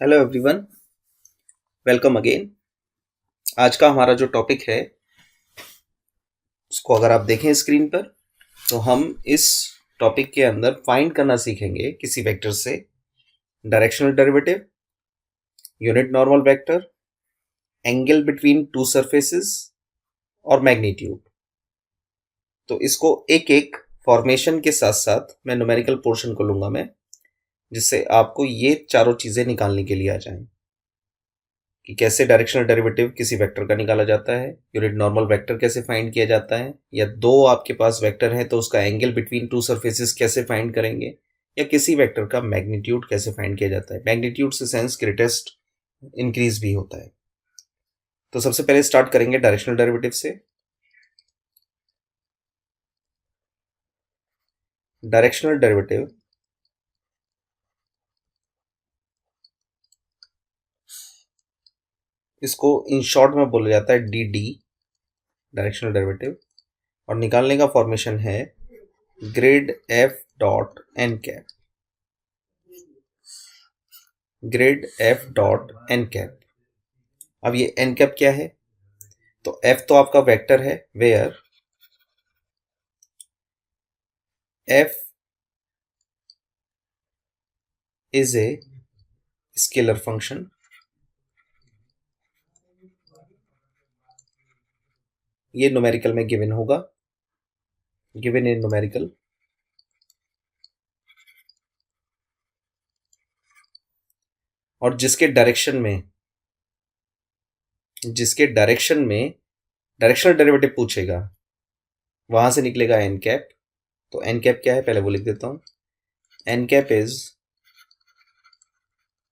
Hello everyone, welcome again. आज का हमारा जो टॉपिक है उसको अगर आप देखें स्क्रीन पर, तो हम इस टॉपिक के अंदर फाइंड करना सीखेंगे किसी वेक्टर से directional derivative, unit normal vector, angle between two surfaces और मैग्नीट्यूड। तो इसको एक एक फॉर्मेशन के साथ साथ मैं न्यूमेरिकल पोर्शन को लूंगा मैं, जिससे आपको ये चारों चीजें निकालने के लिए आ जाएं कि कैसे डायरेक्शनल डेरिवेटिव किसी वेक्टर का निकाला जाता है, यूनिट नॉर्मल वेक्टर कैसे फाइंड किया जाता है, या दो आपके पास वेक्टर है तो उसका एंगल बिटवीन टू सरफेसेस कैसे फाइंड करेंगे, या किसी वेक्टर का मैग्नीट्यूड कैसे फाइंड किया जाता है। मैग्नीट्यूड से सेंस ग्रेटेस्ट इंक्रीज भी होता है। तो सबसे पहले स्टार्ट करेंगे डायरेक्शनल डेरिवेटिव से। डायरेक्शनल डेरिवेटिव इसको इन शॉर्ट में बोला जाता है डी डी, डायरेक्शनल डेरिवेटिव। और निकालने का फॉर्मेशन है grad f dot n cap. Grad f dot n cap. अब ये एन कैप क्या है? तो एफ तो आपका वेक्टर है, where f is a scalar function ये न्यूमेरिकल में गिवन होगा, गिवन इन न्यूमेरिकल। और जिसके डायरेक्शन में डायरेक्शनल डेरिवेटिव पूछेगा वहां से निकलेगा एन कैप। तो एन कैप क्या है पहले वो लिख देता हूं। N cap is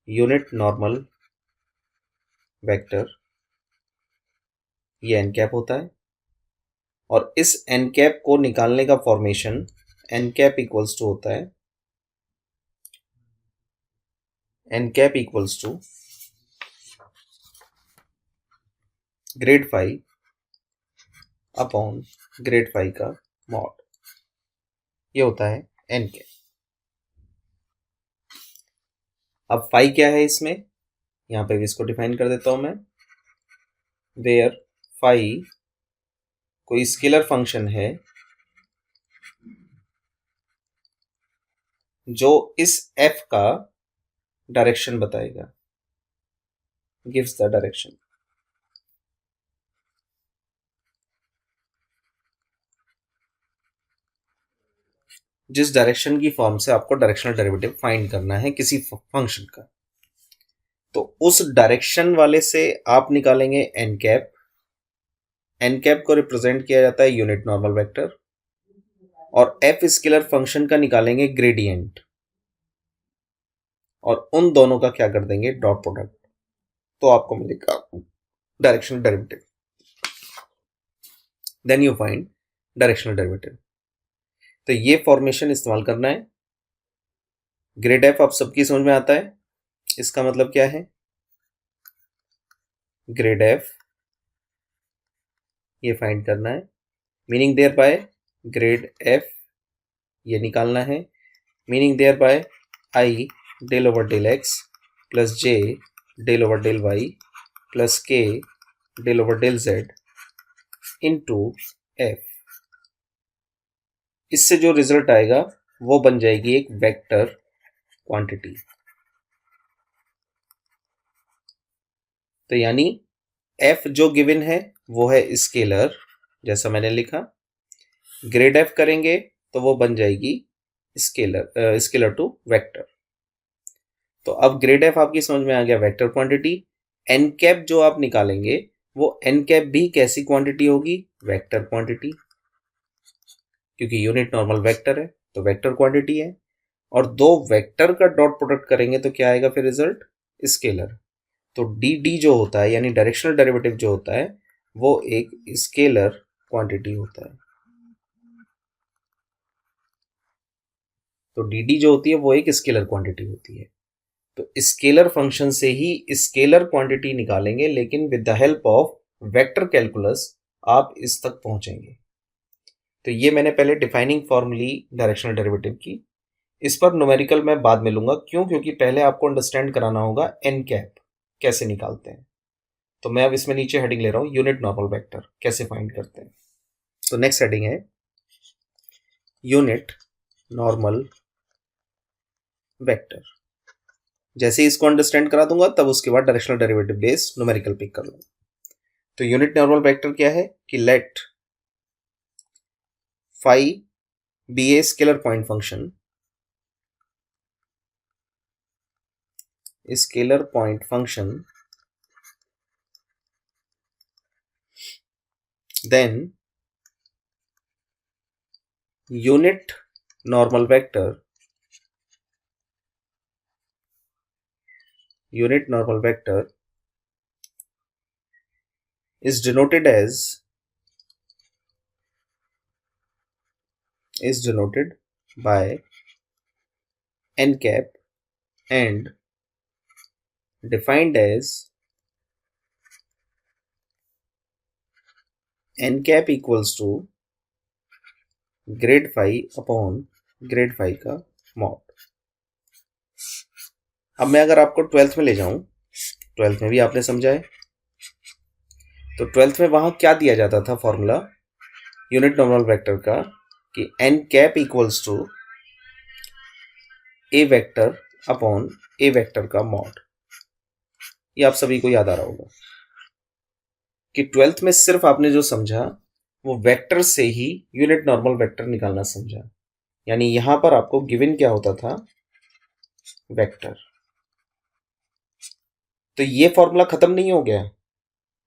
unit normal vector, ये एन कैप होता है। और इस एन कैप को निकालने का formation n cap equals to होता है n cap equals to grad phi upon grad phi का मॉड, ये होता है एन कैप। अब फाई क्या है इसमें, यहां पे भी इसको डिफाइन कर देता हूं मैं। वेयर फाई कोई स्केलर फंक्शन है जो इस एफ का डायरेक्शन बताएगा, गिव्स द डायरेक्शन। जिस डायरेक्शन की फॉर्म से आपको डायरेक्शनल डेरिवेटिव फाइंड करना है किसी फंक्शन का, तो उस डायरेक्शन वाले से आप निकालेंगे एन कैप। एन कैप को रिप्रेजेंट किया जाता है यूनिट नॉर्मल वेक्टर। और एफ स्केलर फंक्शन का निकालेंगे ग्रेडियंट, और उन दोनों का क्या कर देंगे, डॉट प्रोडक्ट। तो आपको मिलेगा directional derivative. Then you find directional derivative. तो ये फॉर्मेशन इस्तेमाल करना है। ग्रेड एफ आप सबकी समझ में आता है, इसका मतलब क्या है, ग्रेड एफ ये फाइंड करना है। Meaning thereby grad f ये निकालना है। Meaning thereby i del over del x plus j del over del y plus k del over del z into f. इससे जो रिजल्ट आएगा वो बन जाएगी एक वेक्टर क्वांटिटी। तो यानी एफ जो गिवन है वो है स्केलर, जैसा मैंने लिखा। ग्रेड एफ करेंगे तो वो बन जाएगी स्केलर टू वेक्टर। तो अब ग्रेड एफ आपकी समझ में आ गया, वेक्टर क्वांटिटी। एन कैप जो आप निकालेंगे वो एन कैप भी कैसी क्वांटिटी होगी, वेक्टर क्वांटिटी, क्योंकि यूनिट नॉर्मल वेक्टर है तो वेक्टर क्वांटिटी है। और दो वेक्टर का डॉट प्रोडक्ट करेंगे तो क्या आएगा फिर रिजल्ट, स्केलर। तो डी डी जो होता है यानी डायरेक्शनल डेरिवेटिव जो होता है वो एक स्केलर क्वांटिटी होता है। तो डी डी जो होती है वो एक स्केलर क्वांटिटी होती है। तो स्केलर फंक्शन से ही स्केलर क्वांटिटी निकालेंगे, लेकिन with the help of vector calculus आप इस तक पहुंचेंगे। तो ये मैंने पहले डिफाइनिंग फॉर्मूली डायरेक्शनल डेरिवेटिव की। इस पर न्यूमेरिकल मैं बाद में लूंगा, क्यों? क्योंकि पहले आपको अंडरस्टैंड कराना होगा एन कैप कैसे निकालते हैं। तो मैं अब इसमें नीचे हेडिंग ले रहा हूं यूनिट नॉर्मल वेक्टर कैसे फाइंड करते हैं। तो नेक्स्ट हेडिंग है यूनिट नॉर्मल वेक्टर। जैसे ही इसको अंडरस्टैंड करा दूंगा तब उसके बाद directional derivative based numerical pick कर लूंगा। तो यूनिट नॉर्मल वेक्टर क्या है कि let phi be a scalar point function, scalar point function, then unit normal vector is denoted by n cap and defined as n cap equals to grad phi upon grad phi का mod. अब मैं अगर आपको 12th में ले जाऊं, 12th में भी आपने समझा है, तो 12th में वहां क्या दिया जाता था फॉर्मूला यूनिट नॉर्मल वेक्टर का कि n cap equals to a vector upon a vector का मॉड। ये आप सभी को याद आ रहा होगा कि 12th में सिर्फ आपने जो समझा वो वेक्टर से ही यूनिट नॉर्मल वेक्टर निकालना समझा। यानी यहां पर आपको गिवन क्या होता था, वेक्टर। तो ये फॉर्मूला खत्म नहीं हो गया।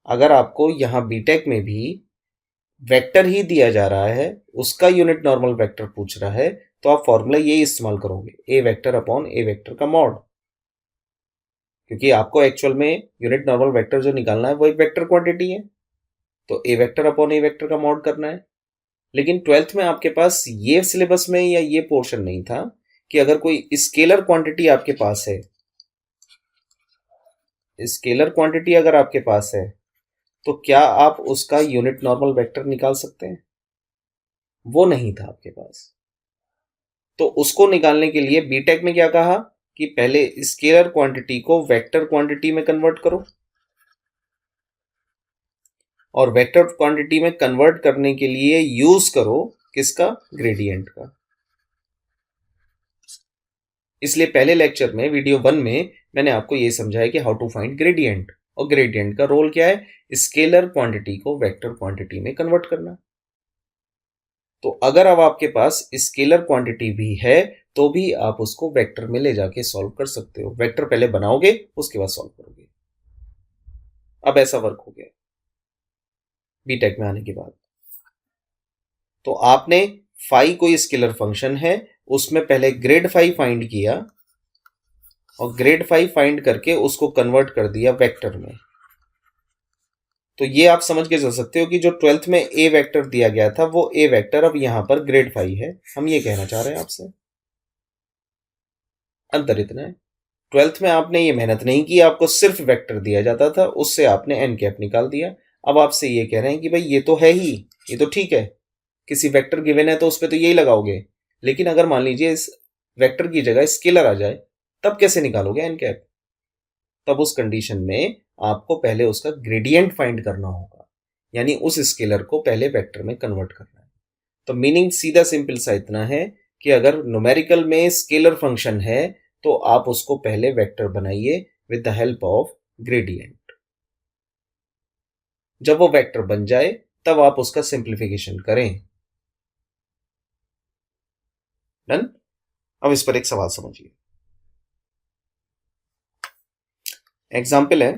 अगर आपको यहां बीटेक में भी वेक्टर ही दिया जा रहा है, उसका यूनिट नॉर्मल वेक्टर पूछ रहा है, तो आप फॉर्मूला ये इस्तेमाल करोगे ए वेक्टर अपॉन ए वेक्टर का मॉड, क्योंकि आपको एक्चुअल में यूनिट नॉर्मल वेक्टर जो निकालना है वो एक वेक्टर क्वांटिटी है, तो ए वेक्टर अपॉन ए वेक्टर का मॉड करना है। लेकिन 12th में आपके पास ये सिलेबस में या ये पोर्शन नहीं था कि अगर कोई स्केलर क्वांटिटी आपके पास है, स्केलर क्वांटिटी अगर आपके पास है तो क्या आप उसका यूनिट नॉर्मल वेक्टर निकाल सकते हैं? वो नहीं था आपके पास। तो उसको निकालने के लिए बीटेक में क्या कहा कि पहले स्केलर क्वांटिटी को वेक्टर क्वांटिटी में कन्वर्ट करो, और वेक्टर क्वांटिटी में कन्वर्ट करने के लिए यूज करो किसका, ग्रेडियंट का। इसलिए पहले लेक्चर में वीडियो 1 में मैंने आपको यह समझाया कि हाउ टू फाइंड ग्रेडियंट, और ग्रेडियंट का रोल क्या है, स्केलर क्वांटिटी को वेक्टर क्वांटिटी में कन्वर्ट करना। तो अगर अब आपके पास स्केलर क्वांटिटी भी है तो भी आप उसको वेक्टर में ले जाके सॉल्व कर सकते हो। वेक्टर पहले बनाओगे उसके बाद सॉल्व करोगे। अब ऐसा वर्क हो गया बीटेक में आने के बाद। तो आपने फाई कोई स्केलर फंक्शन है, उसमें पहले ग्रेड फाई फाइंड किया और ग्रेड फाई फाइंड करके उसको कन्वर्ट कर दिया वेक्टर में। तो ये आप समझ के चल सकते हो कि जो 12th में ए वेक्टर दिया गया था वो ए वेक्टर अब यहां पर ग्रेड फाई है। हम ये कहना चाह रहे हैं आपसे, अंतर इतना है 12th में आपने ये मेहनत नहीं की, आपको सिर्फ वेक्टर दिया जाता था, उससे आपने एन कैप निकाल दिया। अब आपसे ये कह रहे हैं कि भाई ये तो है ही, ये तो ठीक है, किसी वेक्टर गिवन है तो उस पर तो यही लगाओगे, लेकिन अगर मान लीजिए इस वेक्टर की जगह स्केलर आ जाए तब कैसे निकालोगे एन कैप? तब उस कंडीशन में आपको पहले उसका ग्रेडियंट फाइंड करना होगा, यानी उस स्केलर को पहले वेक्टर में कन्वर्ट करना है। तो मीनिंग सीधा सिंपल सा इतना है कि अगर न्यूमेरिकल में स्केलर फंक्शन है तो आप उसको पहले वेक्टर बनाइए with the help of gradient. जब वो वेक्टर बन जाए तब आप उसका सिंप्लीफिकेशन करें। डन? अब इस पर एक सवाल समझिए। एग्जाम्पल है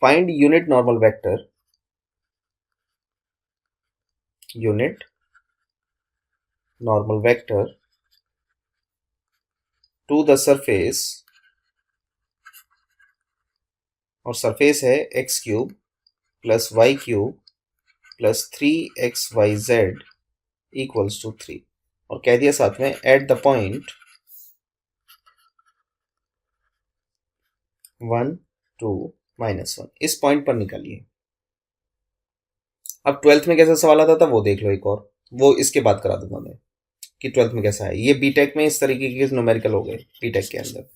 find unit normal vector to the surface, और सरफेस है x cube plus y cube plus 3xyz equals to 3, और कह दिया साथ में एट द पॉइंट 1 2 -1, इस पॉइंट पर निकालिए। अब 12th में कैसा सवाल आता था वो देख लो एक और, वो इसके बाद करा दूंगा मैं कि 12th में कैसा है। ये बीटेक में इस तरीके के न्यूमेरिकल हो गए। बीटेक के अंदर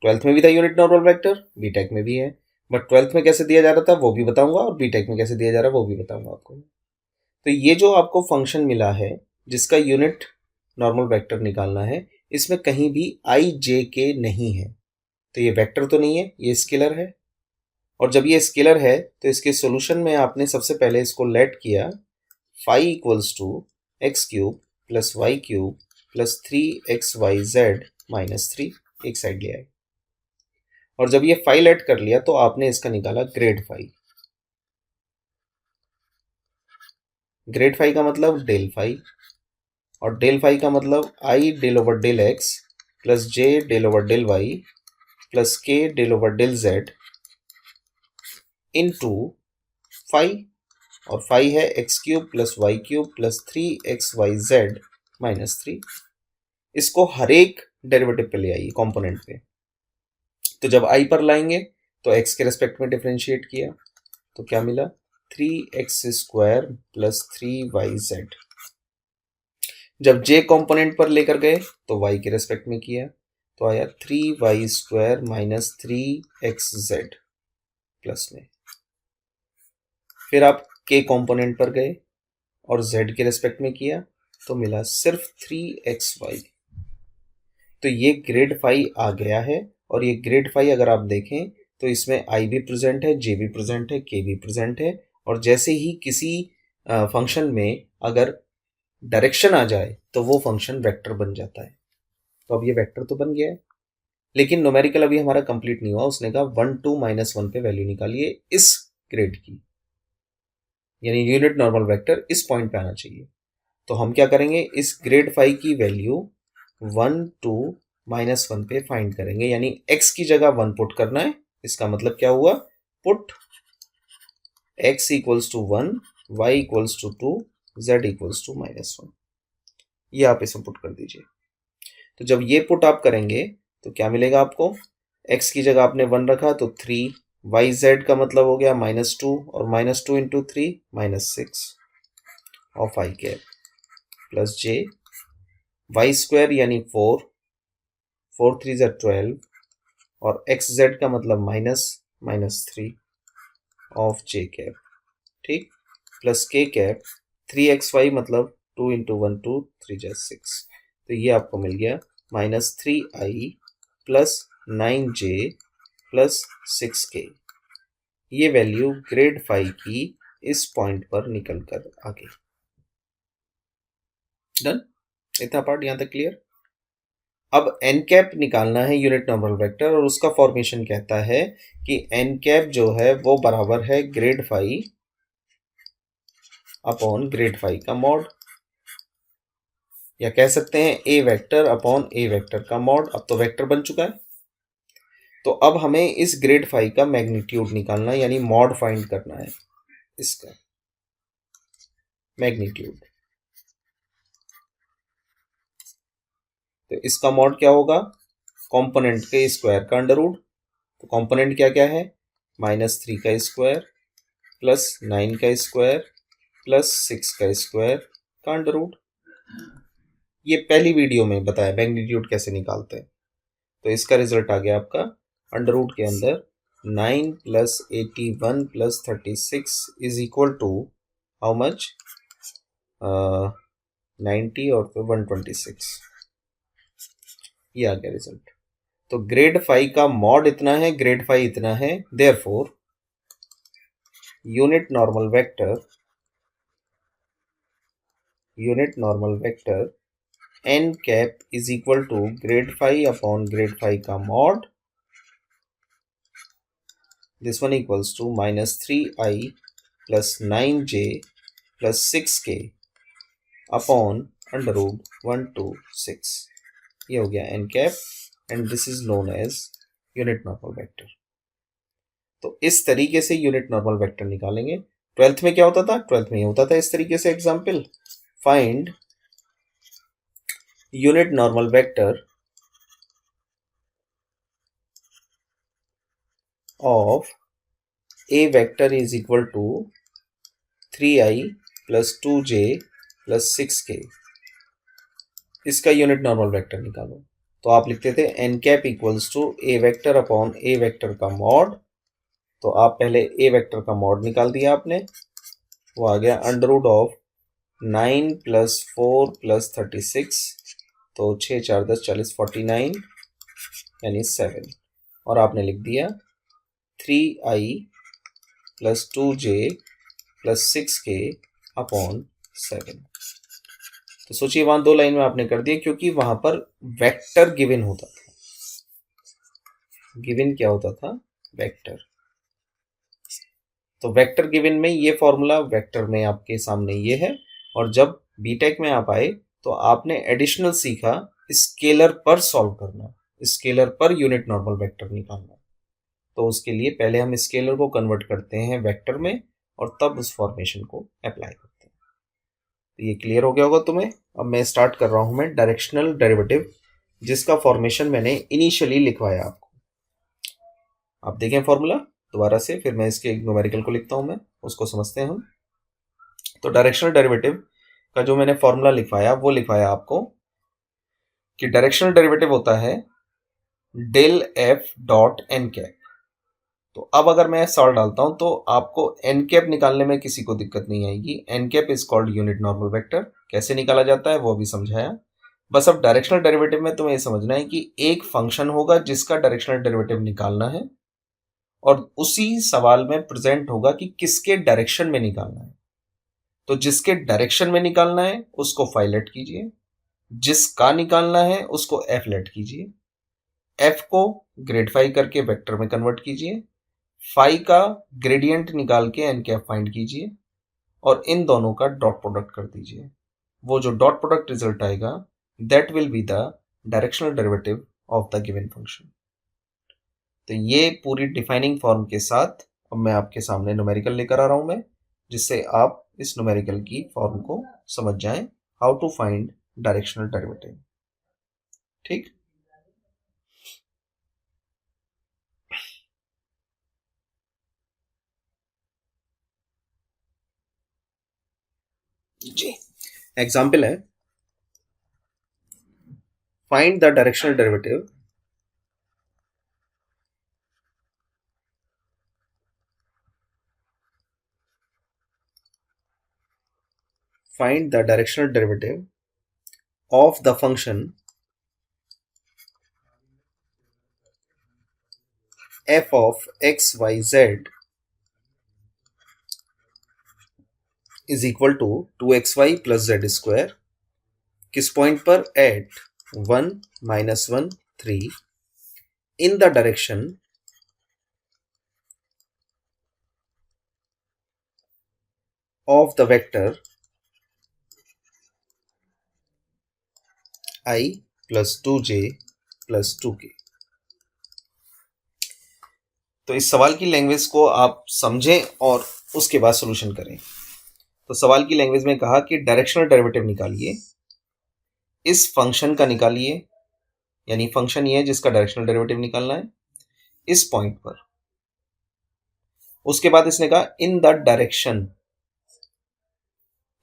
12th में भी था यूनिट नॉर्मल वेक्टर, बीटेक में भी है, बट 12th में कैसे दिया जा रहा था वो भी बताऊंगा, और बीटेक में कैसे दिया जा रहा है वो भी बताऊंगा आपको। तो ये जो आपको फंक्शन मिला है जिसका यूनिट नॉर्मल वेक्टर निकालना है, इसमें कहीं भी आई जे के नहीं है, तो ये वेक्टर तो नहीं है, ये स्केलर है। और जब ये स्केलर है तो इसके सॉल्यूशन में आपने सबसे पहले इसको लेट किया phi equals to x cube plus y cube plus 3xyz minus 3, एक साइड ले आए। और जब ये फाई लेट कर लिया तो आपने इसका निकाला ग्रेड फाई। ग्रेड फाई का मतलब डेल फाई, और डेल फाई का मतलब i del over del x plus j del over del y plus k del over del z into phi, और फाई है x cube plus y cube plus 3xyz minus 3। इसको हर एक derivative पे ले आइए, component पे। तो जब आई पर लाएंगे तो एक्स के रेस्पेक्ट में डिफरेंशिएट किया तो क्या मिला 3x² प्लस 3yz। जब जे कंपोनेंट पर लेकर गए तो y के रेस्पेक्ट में किया तो आया 3y² माइनस 3xz प्लस में। फिर आप के कंपोनेंट पर गए और z के रेस्पेक्ट में किया तो मिला सिर्फ 3xy। तो ये ग्रेड फाई आ गया है, और ये ग्रेड फाई अगर आप देखें तो इसमें आई भी प्रेजेंट है, जे भी प्रेजेंट है, के भी प्रेजेंट है। और जैसे ही किसी फंक्शन में अगर डायरेक्शन आ जाए तो वो फंक्शन वेक्टर बन जाता है। तो अब ये वेक्टर तो बन गया है, लेकिन न्यूमेरिकल अभी हमारा कंप्लीट नहीं हुआ। उसने कहा 1 2 -1 पे वैल्यू निकालिए इस ग्रेड की, यानी यूनिट नॉर्मल वेक्टर इस पॉइंट पे आना चाहिए। तो हम क्या करेंगे, इस ग्रेड फाई की वैल्यू 1 2 -1 पे फाइंड करेंगे, यानी x की जगह 1 पुट करना है। इसका मतलब क्या हुआ, put x equals to 1, y equals to 2, z equals to -1। ये आप इसमें पुट कर दीजिए। तो जब ये पुट आप करेंगे तो क्या मिलेगा आपको, x की जगह आपने 1 रखा तो 3, yz का मतलब हो गया -2, और -2 into 3 -6 of I cap plus J y² यानी 4, 4 3 ज़ा 12, और xz का मतलब -3 ऑफ जे कैप, ठीक, प्लस के कैप 3xy मतलब 2 इंटू 1 2 3 ज़ा 6। तो ये आपको मिल गया -3i plus 9j plus 6k। ये वैल्यू ग्रेड फाई की इस पॉइंट पर निकल कर आ गई। डन, इतना पार्ट यहां तक क्लियर। अब एन कैप निकालना है यूनिट नॉर्मल वेक्टर, और उसका फॉर्मेशन कहता है कि एन कैप जो है वो बराबर है grad phi upon grad phi का मॉड, या कह सकते हैं a vector upon a vector का मॉड। अब तो वेक्टर बन चुका है, तो अब हमें इस ग्रेड फाई का मैग्नीट्यूड निकालना है, यानी मॉड फाइंड करना है इसका मैग्नीट्यूड। तो इसका मॉड क्या होगा, कंपोनेंट के स्क्वायर का अंडर रूट। तो कंपोनेंट क्या क्या है, -3 का स्क्वायर प्लस 9 का स्क्वायर प्लस 6 का स्क्वायर का अंडर रूट। ये पहली वीडियो में बताया मैग्नीट्यूड कैसे निकालते हैं। तो इसका रिजल्ट आ गया आपका अंडर रूट के अंदर 9 plus 81 plus 36 is equal to how much, 90 और फिर 126। ये आ गया रिजल्ट। तो ग्रेड फाई का मॉड इतना है, ग्रेड फाई इतना है, therefore unit normal vector n cap is equal to grad phi upon grad phi का mod, this one equals to -3i plus 9j plus 6k upon under root 126। ये हो गया n cap, and this is known as unit normal vector. तो इस तरीके से unit normal vector निकालेंगे। 12th में क्या होता था, 12th में ये होता था इस तरीके से example, find unit normal vector of a vector is equal to 3i plus 2j plus 6k इसका यूनिट नॉर्मल वेक्टर निकालो। तो आप लिखते थे n cap equals to a vector upon a vector का मॉड। तो आप पहले ए वेक्टर का मॉड निकाल दिया आपने, वो आ गया अंडर रूट ऑफ 9 + 4 + 36, तो 6 4 10 40 49 यानी 7, और आपने लिख दिया 3i + 2j + 6k अपॉन 7। तो सोचिए वहां 2 लाइन में आपने कर दिया, क्योंकि वहां पर वेक्टर गिवन होता था। गिवन क्या होता था? वेक्टर। तो वेक्टर गिवन में ये फॉर्मूला वेक्टर में आपके सामने ये है। और जब बीटेक में आप आए तो आपने एडिशनल सीखा स्केलर पर सॉल्व करना, scalar per unit normal vector निकालना। तो उसके लिए पहले हम स्केलर को कन्वर्ट करते हैं वेक्टर में और तब उस फॉर्मेशन को अप्लाई करते हैं। तो ये क्लियर हो गया होगा तुम्हें। अब मैं स्टार्ट कर रहा हूं मैं डायरेक्शनल डेरिवेटिव, जिसका फॉर्मेशन मैंने इनिशियली लिखवाया आपको। आप देखें फॉर्मूला दोबारा से, फिर मैं इसके न्यूमेरिकल को लिखता हूं, मैं उसको समझते हैं हम। तो डायरेक्शनल डेरिवेटिव का जो मैंने फॉर्मूला लिखवाया वो लिखवाया आपको कि डायरेक्शनल डेरिवेटिव होता है del f dot n cap. तो अब अगर मैं सॉल्व डालता हूं तो आपको एन कैप निकालने में किसी को दिक्कत नहीं आएगी। N cap is called unit normal vector. कैसे निकाला जाता है वो भी समझाया। बस अब डायरेक्शनल डेरिवेटिव में तुम्हें समझना है कि एक फंक्शन होगा जिसका डायरेक्शनल डेरिवेटिव निकालना है, और उसी सवाल में प्रेजेंट होगा कि किसके डायरेक्शन में निकालना है। तो जिसके डायरेक्शन में निकालना है उसको फाइ लेट कीजिए, जिसका निकालना है उसको एफ लेट कीजिए। एफ को ग्रेड फाइ करके वेक्टर में कन्वर्ट कीजिए, फाइ का ग्रेडियंट निकाल के एन कैप फाइंड कीजिए, और इन दोनों का डॉट प्रोडक्ट कर दीजिए। वो जो डॉट प्रोडक्ट रिजल्ट आएगा that will be the directional derivative of the given function. तो ये पूरी डिफाइनिंग फॉर्म के साथ अब मैं आपके सामने न्यूमेरिकल लेकर आ रहा हूं मैं, जिससे आप इस न्यूमेरिकल की फॉर्म को समझ जाएं, how to find directional derivative. ठीक, जी एग्जाम्पल है, find the directional derivative find the directional derivative of the function f of x y z is equal to 2xy plus z square किस point पर? Eight 1 -1 3 in the direction of the vector I plus 2j plus 2k। तो इस सवाल की language को आप समझें और उसके बाद सॉल्यूशन करें। तो सवाल की लैंग्वेज में कहा कि डायरेक्शनल डेरिवेटिव निकालिए, इस फंक्शन का निकालिए, यानी फंक्शन ये है जिसका डायरेक्शनल डेरिवेटिव निकालना है इस पॉइंट पर। उसके बाद इसने कहा इन द डायरेक्शन,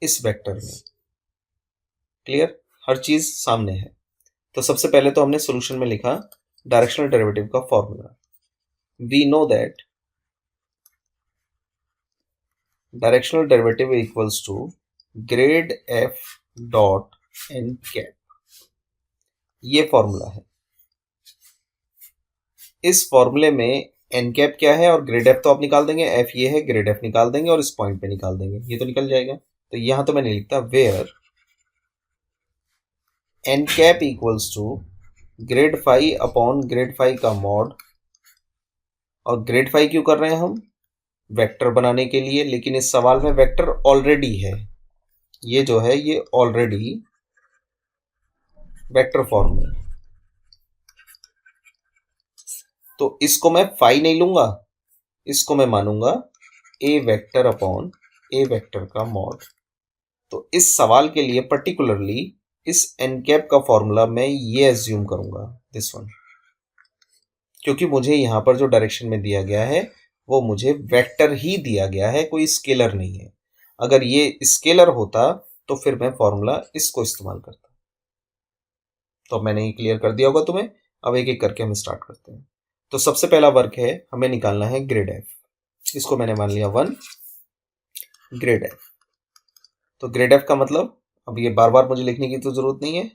इस वेक्टर में। क्लियर, हर चीज सामने है। तो सबसे पहले तो हमने सॉल्यूशन में लिखा डायरेक्शनल डेरिवेटिव का formula. We know that directional derivative equals to grad f dot n cap, ये फॉर्मूला है। इस फॉर्मूले में एन कैप क्या है और ग्रेड एफ तो आप निकाल देंगे, एफ ये है, ग्रेड एफ निकाल देंगे और इस पॉइंट पे निकाल देंगे, ये तो निकल जाएगा। तो यहां तो मैंने लिखता where n cap equals to grad phi upon grad phi का मॉड। और ग्रेड फाइ क्यों कर रहे हैं हम? वेक्टर बनाने के लिए, लेकिन इस सवाल में वेक्टर ऑलरेडी है, ये जो है ये ऑलरेडी वेक्टर फॉर्म में। तो इसको मैं फाइ नहीं लूंगा, इसको मैं मानूंगा ए वेक्टर अपॉन ए वेक्टर का मॉड। तो इस सवाल के लिए पर्टिकुलरली इस एन कैप का फॉर्मूला मैं ये एज्यूम करूंगा, दिस वन, क्योंकि मुझे यहां पर जो डायरेक्शन में दिया गया है वो मुझे वेक्टर ही दिया गया है, कोई स्केलर नहीं है। अगर ये स्केलर होता तो फिर मैं फॉर्मूला इसको इस्तेमाल करता। तो मैंने ये क्लियर कर दिया होगा तुम्हें। अब एक एक करके हम स्टार्ट करते हैं। तो सबसे पहला वर्क है, हमें निकालना है ग्रेड एफ। इसको मैंने मान लिया 1 ग्रेड एफ। तो ग्रेड एफ का मतलब, अब ये बार बार मुझे लिखने की तो जरूरत नहीं है,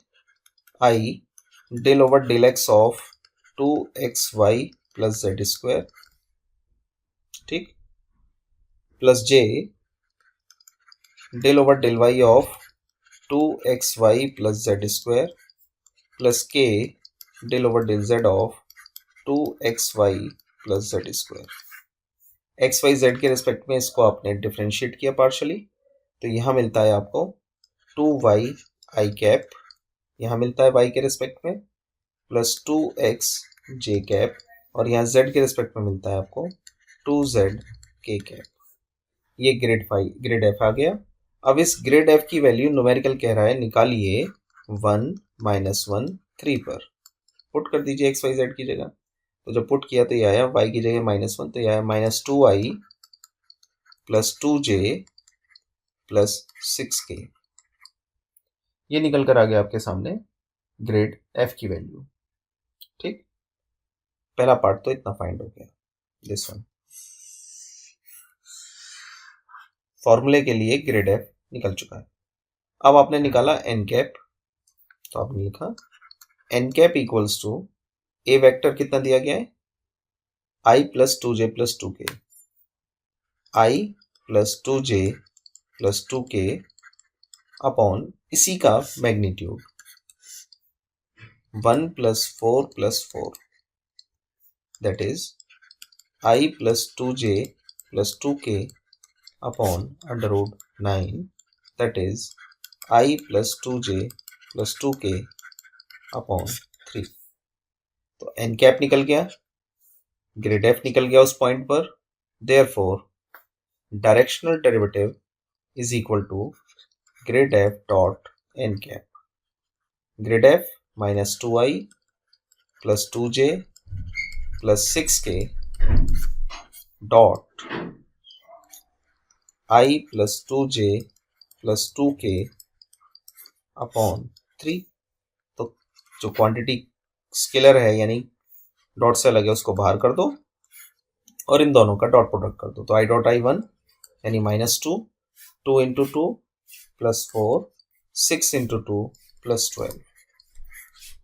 i del over del x of 2xy plus z square, ठीक, plus j del over del y of 2xy plus z square plus k del over del z of 2xy plus z square. X y z के respect में इसको आपने differentiate किया partially, तो यहाँ मिलता है आपको 2y आई कैप, यहाँ मिलता है y के रिस्पेक्ट में, प्लस 2x जे कैप, और यहाँ z के रिस्पेक्ट में मिलता है आपको 2z के कैप। ये ग्रेड एफ आ गया। अब इस ग्रेड एफ की वैल्यू न्यूमेरिकल कह रहा है निकालिए 1 माइनस 1 3 पर, पुट कर दीजिए एक्स वाई जेड की जगह। तो जब पुट किया तो ये आया y की जगह -1, तो ये आया -2i plus 2j plus 6k। ये निकल कर आ गया आपके सामने ग्रेड एफ की वैल्यू, ठीक। पहला पार्ट तो इतना फाइंड हो गया, दिस वन। फॉर्मूले के लिए ग्रेड एफ निकल चुका है। अब आपने निकाला एन कैप, तो आपने लिखा n cap equals to, a vector कितना दिया गया है, i plus 2j plus 2k, i plus 2j plus 2k upon इसी का magnitude 1 plus 4 plus 4, that is i plus 2j plus 2k upon under root 9, that is i plus 2j plus 2k upon 3। तो n cap निकल गया, grade F निकल गया उस point पर, therefore directional derivative is equal to grad f dot n cap. Grad f minus 2i plus 2j plus 6k dot i plus 2j plus 2k upon 3। तो जो quantity scalar है यानी dot से अलग है उसको बाहर कर दो और इन दोनों का डॉट प्रोडक्ट कर दो। तो i डॉट i1 यानी -2, 2 इंटू 2 प्लस 4, 6 इंटू 2 प्लस 12।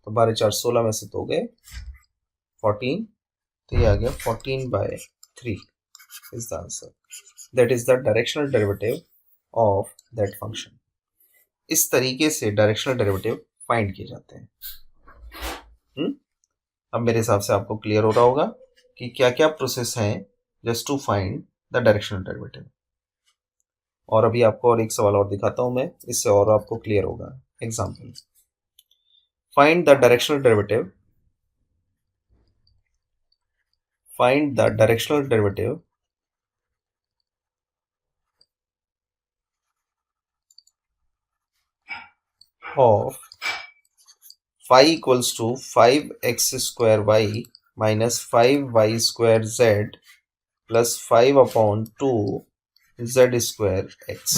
तो 12 4 16 में से तो गए 14, तो ये आ गया 14/3 is the answer. That is the directional derivative of that function. इस तरीके से डायरेक्शनल डेरिवेटिव फाइंड किए जाते हैं। अब मेरे हिसाब से आपको क्लियर हो रहा होगा कि क्या क्या प्रोसेस हैं just to find the directional derivative. और अभी आपको और एक सवाल और दिखाता हूं मैं, इससे और आपको क्लियर होगा। Example, find the directional derivative, find the directional derivative of phi equals to 5x square y minus 5y square z plus 5 upon 2 z square x।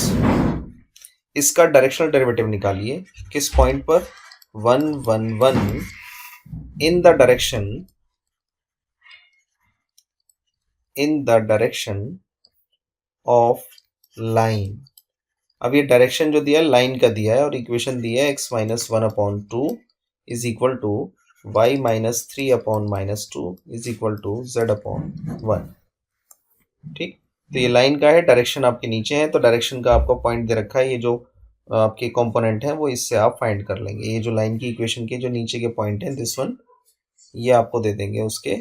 इसका डायरेक्शनल डेरिवेटिव निकालिए किस पॉइंट पर, 1 1 1 in the direction of line. अब ये direction जो दिया है line का दिया है और इक्वेशन दिया है x minus 1/2 is equal to y minus 3/-2 is equal to z/1। ठीक, तो ये लाइन का है, डायरेक्शन आपके नीचे है, तो डायरेक्शन का आपको पॉइंट दे रखा है। ये जो आपके कंपोनेंट है वो इससे आप फाइंड कर लेंगे। ये जो लाइन की इक्वेशन के जो नीचे के पॉइंट है दिस वन, ये आपको दे देंगे उसके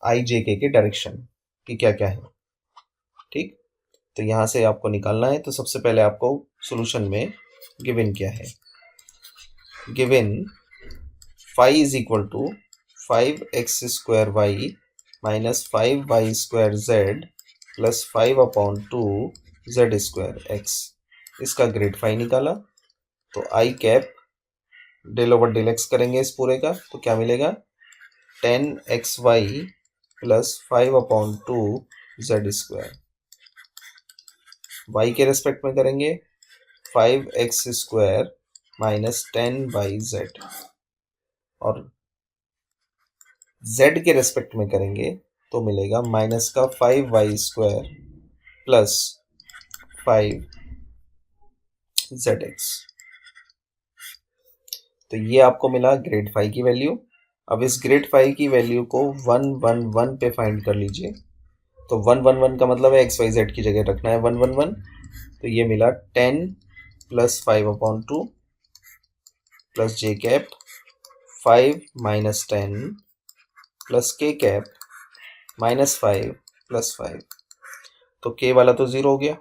आई जे के डायरेक्शन कि क्या क्या है। ठीक, तो यहाँ से आपको निकालना है। तो सबसे पहले आपको सॉल्यूशन में गिवन क्या है, given phi is equal to 5x square y minus 5y square z plus 5/2 z square x. इसका ग्रेड फाई निकाला, तो i cap del over del x करेंगे इस पूरे का, तो क्या मिलेगा 10xy plus 5/2 z square. y के रेस्पेक्ट में करेंगे 5x स्क्वायर माइनस 10/z, और z के रेस्पेक्ट में करेंगे तो मिलेगा माइनस का 5y² प्लस 5zx। तो ये आपको मिला ग्रेड 5 की वैल्यू। अब इस ग्रेड 5 की वैल्यू को 1 1 1 पे फाइंड कर लीजिए। तो 1 1 1 का मतलब है XYZ की जगह रखना है 1 1 1। तो ये मिला 10 plus 5/2 plus j cap 5 minus 10 plus k cap minus 5 plus 5। तो k वाला तो 0 हो गया।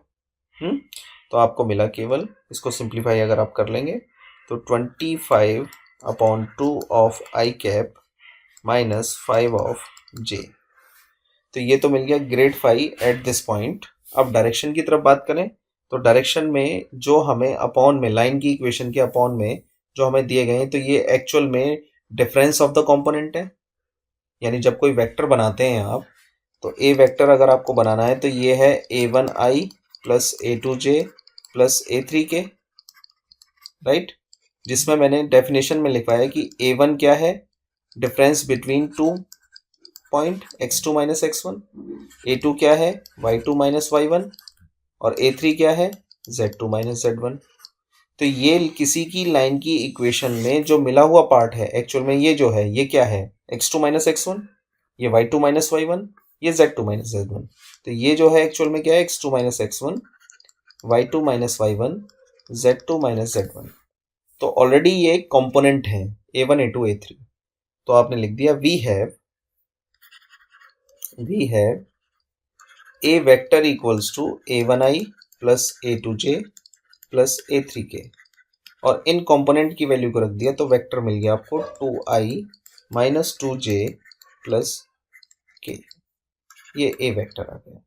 तो आपको मिला केवल, इसको सिंप्लीफाई अगर आप कर लेंगे तो 25/2 of i cap minus 5 of j। तो ये तो मिल गया ग्रेड 5 एट दिस पॉइंट। अब डायरेक्शन की तरफ बात करें तो डायरेक्शन में जो हमें अपॉन में, लाइन की इक्वेशन के अपॉन में जो हमें दिए गए हैं, तो ये एक्चुअल में डिफरेंस ऑफ द कंपोनेंट है। यानी जब कोई वेक्टर बनाते हैं आप, तो ए वेक्टर अगर आपको बनाना है तो ये है a1i plus a2j plus a3k, right. जिसमें मैंने डेफिनेशन में लिखा है कि a1 क्या है, difference between two point x2 minus x1, a2 क्या है, y2 माइनस y1, और a3 क्या है, z2 माइनस z1। तो ये किसी की लाइन की इक्वेशन में जो मिला हुआ पार्ट है, एक्चुअल में ये जो है ये क्या है, x2 माइनस x1, ये y2 माइनस y1, ये z2 माइनस z1। तो ये जो है एक्चुअल में क्या है, x2 minus x1, y2 minus y1, z2 minus z1। तो ऑलरेडी ये कंपोनेंट है a1 a2 a3। तो आपने लिख दिया we have a vector equals to a1i plus a2j plus a3k, और इन कंपोनेंट की वैल्यू को रख दिया तो वेक्टर मिल गया आपको 2i minus 2j plus k। ये a वेक्टर आ गया।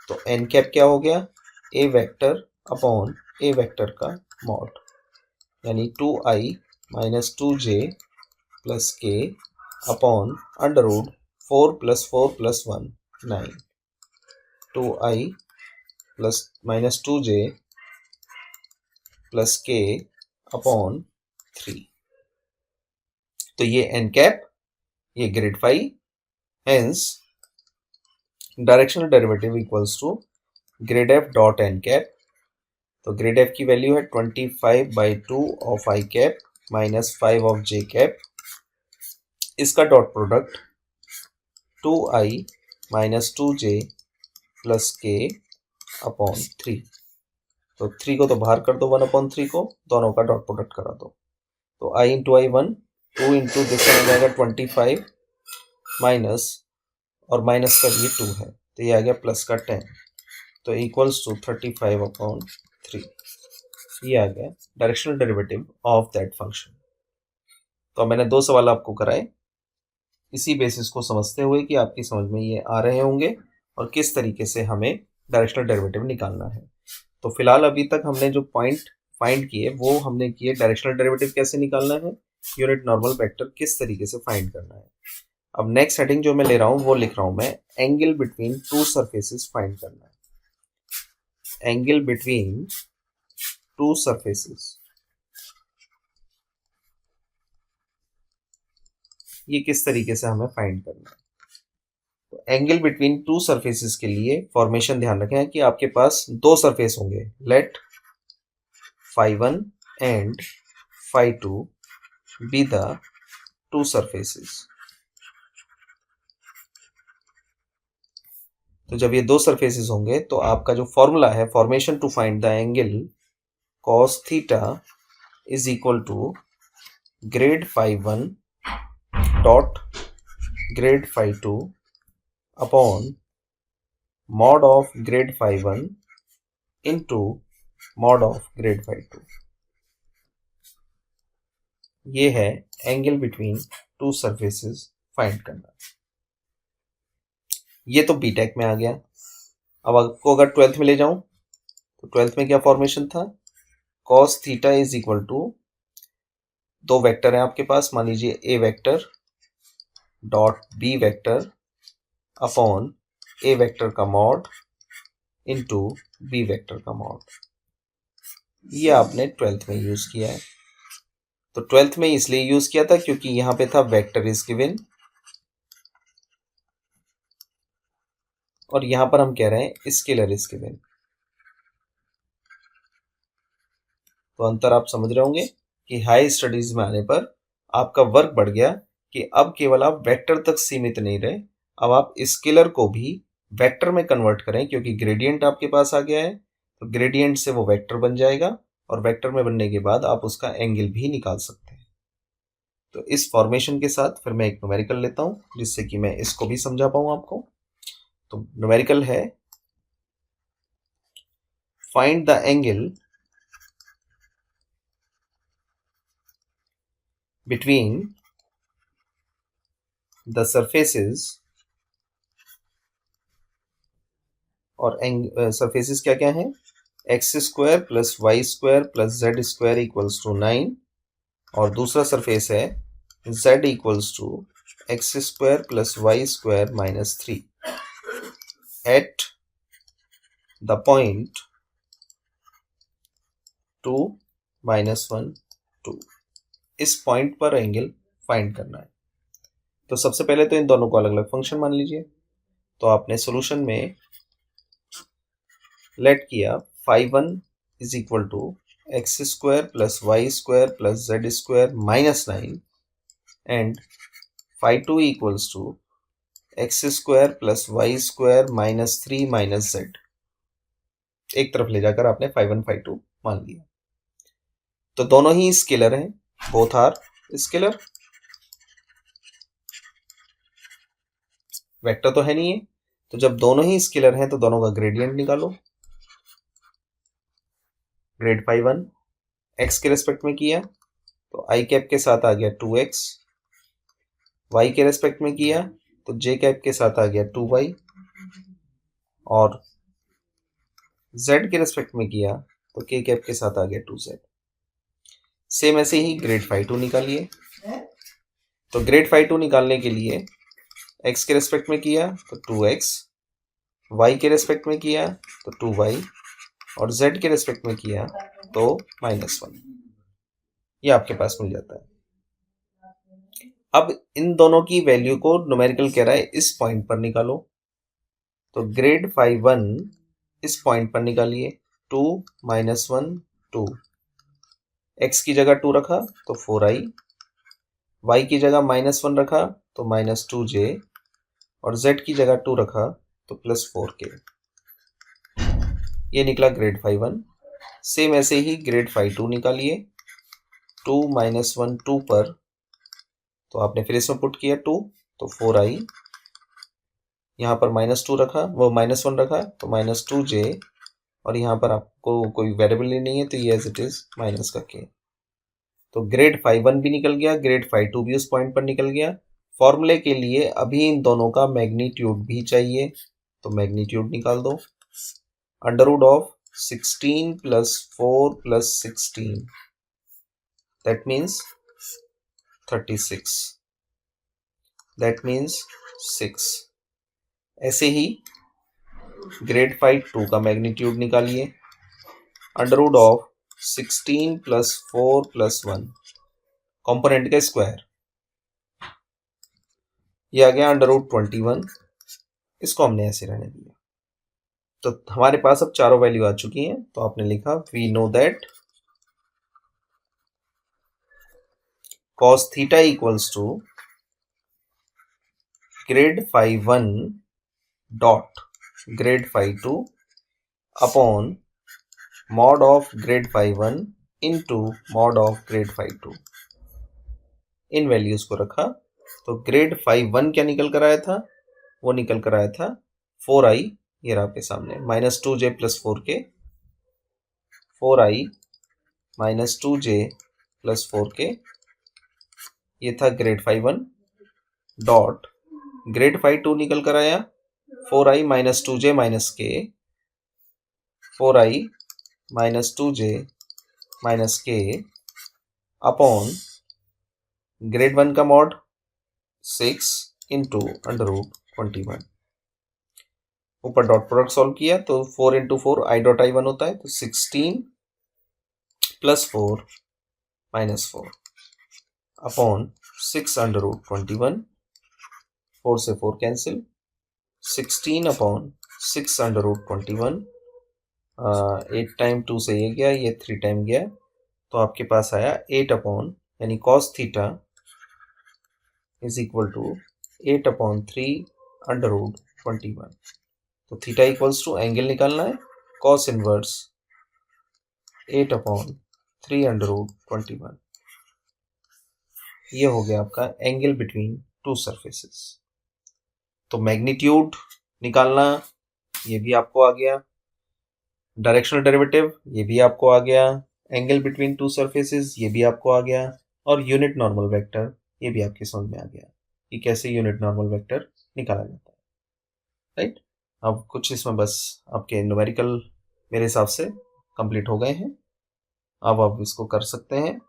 तो n कैप क्या हो गया, a vector upon a vector का मॉड, यानी 2i minus 2j plus k upon under root 4 plus 4 plus 1 9, 2i plus minus 2j plus k upon 3। तो ये n कैप, ये grad 5, hence directional derivative equals to grad f dot n cap. तो grad f की value है 25/2 of i cap minus 5 of j cap. इसका dot product 2i minus 2j plus k upon 3। तो 3 को तो बाहर कर दो, 1/3 को, दोनों का डॉट प्रोडक्ट करा दो। तो i into I 1, 2 into this हो जाएगा 25 माइनस, और माइनस का ये 2 है तो ये आ गया प्लस का 10, तो इक्वल्स टू 35/3। ये आ गया directional derivative of that function. तो मैंने 2 सवाल आपको कराए, इसी बेसिस को समझते हुए कि आपकी समझ में ये आ रहे होंगे और किस तरीके से हमें डायरेक्शनल डेरिवेटिव निकालना है। तो फिलहाल अभी तक हमने जो पॉइंट फाइंड किए वो हमने किए डायरेक्शनल डेरिवेटिव कैसे निकालना है, यूनिट नॉर्मल वेक्टर किस तरीके से फाइंड करना है। अब नेक्स्ट हेडिंग जो मैं ले रहा हूं वो लिख रहा हूं मैं, angle between two surfaces find करना है। एंगल बिटवीन टू सरफेसेस, ये किस तरीके से हमें फाइंड करना है। तो एंगल बिटवीन टू सरफेसेस के लिए फॉर्मेशन ध्यान रखें कि आपके पास 2 सरफेस होंगे, let phi1 and phi2 be the two surfaces. तो जब ये 2 सरफेसेस होंगे तो आपका जो फॉर्मूला है formation to find the angle cos theta is equal to grad phi1 dot grad phi2 upon mod of grad phi1 into mod of grad phi2। ये है angle between two surfaces find करना। ये तो BTech में आ गया। अब आपको अगर 12th में ले जाऊं तो 12th में क्या फॉर्मेशन था, cos theta is equal to, 2 vector हैं आपके पास, मान लीजिए a vector dot b vector upon a vector का मॉड इनटू बी वेक्टर का मॉड। ये आपने 12th में यूज किया है। तो 12th में इसलिए यूज किया था क्योंकि यहां पे था वेक्टर इज गिवन और यहां पर हम कह रहे हैं स्केलर इज गिवन। तो अंतर आप समझ रहे होंगे कि हाई स्टडीज में आने पर आपका वर्क बढ़ गया कि अब केवल आप वेक्टर तक सीमित नहीं रहे, अब आप स्केलर को भी वेक्टर में कन्वर्ट करें क्योंकि ग्रेडियंट आपके पास आ गया है। तो ग्रेडियंट से वो वेक्टर बन जाएगा और वेक्टर में बनने के बाद आप उसका एंगल भी निकाल सकते हैं। तो इस फॉर्मेशन के साथ फिर मैं एक न्यूमेरिकल लेता हूं जिससे कि मैं इसको भी समझा पाऊं आपको। तो न्यूमेरिकल है find the angle between the surfaces और सरफेसेस क्या क्या है, x square plus y square plus z square equals to 9 और दूसरा सरफेस है z equals to x square plus y square minus 3 at the point 2 -1 2। इस point पर angle find करना है। तो सबसे पहले तो इन दोनों को अलग अलग फंक्शन मान लीजिए। तो आपने सॉल्यूशन में लेट किया phi 1 is equal to x square plus y square plus z square minus 9 and phi 2 equals to x square plus y square minus 3 minus z. एक तरफ ले जाकर आपने फाई 1 फाई 2 मान लिया। तो दोनों ही स्केलर हैं, बोथ आर स्केलर, वेक्टर तो है नहीं है। तो जब दोनों ही स्केलर हैं तो दोनों का ग्रेडियंट निकालो। ग्रेड फाई 1 एक्स के रेस्पेक्ट में किया तो आई कैप के साथ आ गया 2x, वाई के रेस्पेक्ट में किया तो जे कैप के साथ आ गया 2y और z के रेस्पेक्ट में किया तो k कैप के साथ आ गया 2z। सेम ऐसे ही ग्रेड फाई 2 निकालिए। तो ग्रेड फाई 2 निकालने के लिए x के रेस्पेक्ट में किया तो 2x, y के रेस्पेक्ट में किया तो 2y और z के रेस्पेक्ट में किया तो -1। ये आपके पास मिल जाता है। अब इन दोनों की वैल्यू को न्यूमेरिकल कह रहा है इस पॉइंट पर निकालो। तो ग्रेड फाई 1 इस पॉइंट पर निकालिए 2 -1 2। x की जगह 2 रखा तो 4i, y की जगह -1 रखा तो -2j और z की जगह 2 रखा तो +4k। ये निकला ग्रेड फाई 1। सेम ऐसे ही ग्रेड फाई 2 निकालिए। 2 -1 2 पर तो आपने फिर इसमें पुट किया 2 तो 4i, यहाँ पर -2 रखा वो -1 रखा तो -2j और यहाँ पर आपको कोई वेरिएबल ही नहीं है तो ये एज इट इज माइनस का k। तो ग्रेड फाई 1 भी निकल गया, ग्रेड फाई 2 भी उस पॉइंट पर निकल गया। फॉर्मूले के लिए अभी इन दोनों का मैग्नीट्यूड भी चाहिए तो मैग्नीट्यूड निकाल दो। Under root of 16 + 4 + 16 that means 36, that means 6। ऐसे ही ग्रेड फाई 2 का मैग्नीट्यूड निकालिए। अंडरवुड ऑफ 16 + 4 + 1 कंपोनेंट का स्क्वायर, ये आ गया अंडरवुड 21। इसको हमने ऐसे रहने दिया। तो हमारे पास अब चारों वैल्यू आ चुकी हैं। तो आपने लिखा we know that cos theta equals to grad phi 1 dot grad phi 2 upon mod of grad phi 1 into mod of grad phi 2। इन वैल्यूज को रखा तो ग्रेड फाई 1 क्या निकल कर आया था, वो निकल कर आया था 4i, ये रहा आपके सामने -2j + 4k, 4i -2j + 4k। ये था grad phi 1 dot grad phi 2 निकल कर आया 4i -2j - k, 4i -2j - k upon grade 1 का मॉड 6 इंटू अंडरवुड 21। ऊपर डॉट प्रोडक्ट सॉल्व किया तो 4 × 4 i डॉट i1 होता है तो 16 + 4 - 4 अपॉन 6√21, 4 से 4 कैंसिल, 16 अपॉन 6√21, 8 टाइम 2 से ये गया, ये 3 टाइम गया, तो आपके पास आया 8 अपॉन, यानी cos theta is equal to 8/3 √21। तो थीटा इक्वल्स टू एंगल निकालना है, कॉस इनवर्स 8/3 √21। ये हो गया आपका एंगल बिटवीन टू सरफेसेस। तो मैग्नीट्यूड निकालना, ये भी आपको आ गया, डायरेक्शनल डेरिवेटिव ये भी आपको आ गया, एंगल बिटवीन टू सरफेसेस ये भी आपको आ गया, और यूनिट नॉर्मल वेक्टर ये भी आपके समझ में आ गया कि कैसे यूनिट नॉर्मल वेक्टर निकाला जाता है, राइट। अब कुछ इसमें बस आपके न्यूमेरिकल मेरे हिसाब से कंप्लीट हो गए हैं, अब आप इसको कर सकते हैं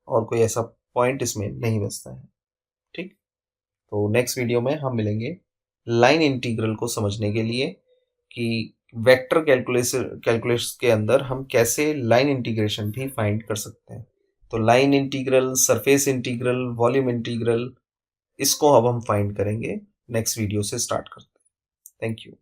और कोई ऐसा पॉइंट इसमें नहीं बचता है, ठीक। तो नेक्स्ट वीडियो में हम मिलेंगे लाइन इंटीग्रल को समझने के लिए कि वेक्टर कैलकुलस के अंदर हम कैसे लाइन इंटीग्रेशन भी फाइंड कर सकते हैं। तो line integral, surface integral, volume integral, इसको अब हम फाइंड करेंगे, नेक्स्ट वीडियो से स्टार्ट करते हैं। Thank you.